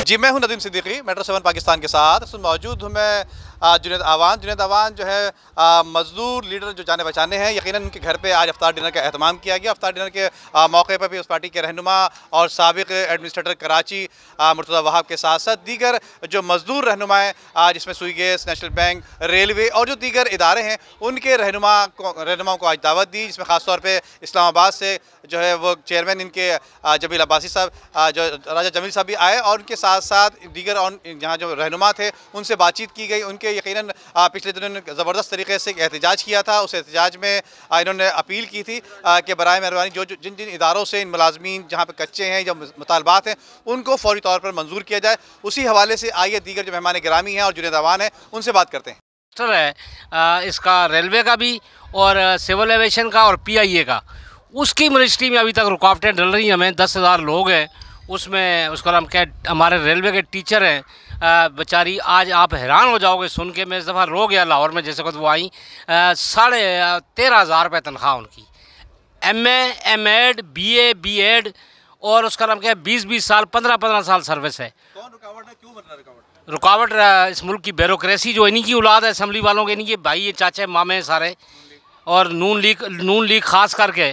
जी, मैं हूं नदीम सिद्दीकी, मेट्रो 7 पाकिस्तान के साथ मौजूद हूं मैं जुनैद आवान जो है मजदूर लीडर जो जाने पहचाने हैं। यकीनन उनके घर पे आज अफ्तार डिनर का एहतमाम किया गया। अफ्तार डिनर के मौके पर भी उस पार्टी के रहनुमा और साबिक एडमिनिस्ट्रेटर कराची मुर्तज़ा वहाब के साथ साथ दीगर जो मजदूर रहनुमाएँ जिसमें सुई गैस, नेशनल बैंक, रेलवे और जो दीगर इदारे हैं उनके रहनुमाओं को आज दावत दी, जिसमें ख़ासतौर पर इस्लामाबाद से जो है वो चेयरमैन इनके जमील अब्बासी साहब, जो राजा जमील साहब भी आए और उनके साथ साथ दीगर और यहाँ जो रहनुमा थे उनसे बातचीत की गई। उनके यकीनन पिछले दिनों ने ज़बरदस्त तरीके से एहतजाज किया था। उस एहतजाज में इन्होंने अपील की थी कि बराए मेहरबानी जिन जिन इदारों से इन मुलाजमीन जहाँ पे कच्चे हैं, जो मुतालबात हैं, उनको फौरी तौर पर मंजूर किया जाए। उसी हवाले से आइए दीगर जो मेहमान गिरामी हैं और जुनैद आवान हैं उनसे बात करते हैं। है इसका रेलवे का भी और सिविल एविएशन का और PIA का, उसकी मिनिस्ट्री में अभी तक रुकावटें डल रही हैं। हमें 10,000 लोग हैं उसमें, उसका नाम क्या, हमारे रेलवे के टीचर हैं बेचारी। आज आप हैरान हो जाओगे सुन के। मैं इस दफ़ा रो गया लाहौर में, जैसे वो आई 13,500 रुपये तनख्वाह उनकी। MA, M.Ed, BA, B.Ed और उसका नाम क्या है 20-20 साल 15-15 साल सर्विस है। कौन रुकावट है, क्यों बन रहा है रुकावट? रुकावट इस मुल्क की ब्यूरोक्रेसी, जो इन्हीं की औलाद है, असम्बली वालों के, इन्हीं के भाई ये चाचे मामे सारे, और नून लीग ख़ास करके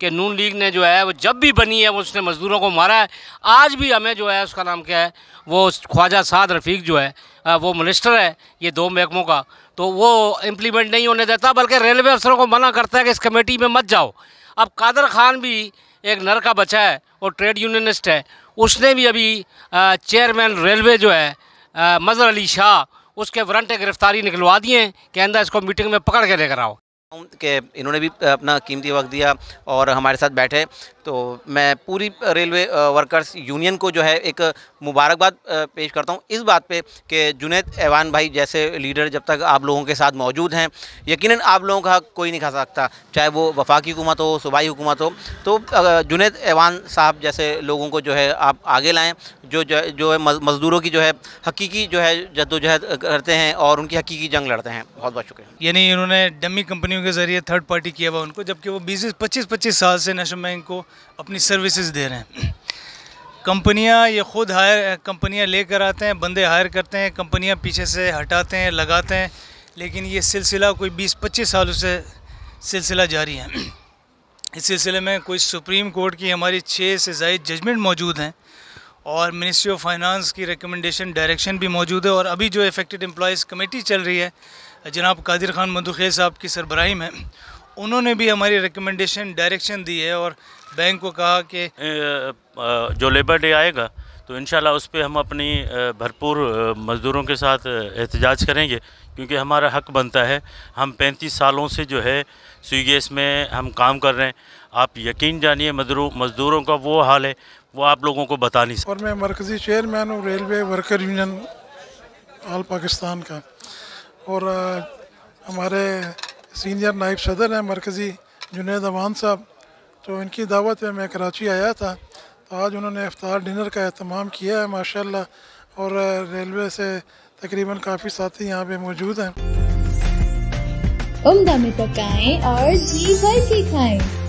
कि नून लीग ने जो है वो जब भी बनी है वो उसने मज़दूरों को मारा है। आज भी हमें जो है उसका नाम क्या है वो ख्वाजा साद रफ़ीक जो है वो मिनिस्टर है ये 2 महकमों का, तो वो इम्प्लीमेंट नहीं होने देता, बल्कि रेलवे अफसरों को मना करता है कि इस कमेटी में मत जाओ। अब कादर ख़ान भी एक नर का बच्चा है और ट्रेड यूनियनिस्ट है, उसने भी अभी चेयरमैन रेलवे जो है मज़हर अली शाह, उसके वारंट गिरफ्तारी निकलवा दिए हैं कि आइंदा इसको मीटिंग में पकड़ के लेकर आओ। कि इन्होंने भी अपना कीमती वक्त दिया और हमारे साथ बैठे, तो मैं पूरी रेलवे वर्कर्स यूनियन को जो है एक मुबारकबाद पेश करता हूँ इस बात पे कि जुनैद आवान भाई जैसे लीडर जब तक आप लोगों के साथ मौजूद हैं, यकीनन आप लोगों का हक कोई नहीं खा सकता, चाहे वो वफाकी हुकूमत हो, सूबाई हुकूमत हो। तो जुनैद आवान साहब जैसे लोगों को जो है आप आगे लाएँ, जो है मज़दूरों की जो है हकीकी जो है जद्दोजहद करते हैं और उनकी हकीकी जंग लड़ते हैं। बहुत बहुत शुक्रिया। यानी इन्होंने डमी कंपनियों के ज़रिए थर्ड पार्टी किया हुआ उनको, जबकि वो 25 साल से नेशनल बैंक को अपनी सर्विसेज दे रहे हैं। कंपनियां ये खुद कंपनियां लेकर आते हैं, बंदे हायर करते हैं, कंपनियां पीछे से हटाते हैं, लगाते हैं, लेकिन ये सिलसिला कोई 20-25 सालों से सिलसिला जारी है। इस सिलसिले में कोई सुप्रीम कोर्ट की हमारी 6 से ज़ायद जजमेंट मौजूद हैं और मिनिस्ट्री ऑफ फाइनेंस की रिकमेंडेशन डायरेक्शन भी मौजूद है। और अभी जो इफेक्टेड एम्प्लॉयज़ कमेटी चल रही है जनाब कादिर खान मधुखेल साहब की सरबराही में, उन्होंने भी हमारी रिकमेंडेशन डायरेक्शन दी है और बैंक को कहा कि जो लेबर डे आएगा तो इंशाल्लाह उस पर हम अपनी भरपूर मज़दूरों के साथ एहतजाज करेंगे, क्योंकि हमारा हक बनता है। हम 35 सालों से जो है सुई गैस में हम काम कर रहे हैं। आप यकीन जानिए मज़दूरों का वो हाल है वो आप लोगों को बता नहीं सकता। और मैं मरकज़ी चेयरमैन हूँ railway worker union all Pakistan का, और हमारे सीनियर नायब सदर हैं मरकज़ी जुनैद आवान साहब, तो इनकी दावत में मैं कराची आया था, तो आज उन्होंने इफ्तार डिनर का एहतमाम किया है माशाल्लाह, और रेलवे से तकरीबन काफ़ी साथी यहाँ पे मौजूद हैं। उम्दा में पकाएं और जी भर के खाएं।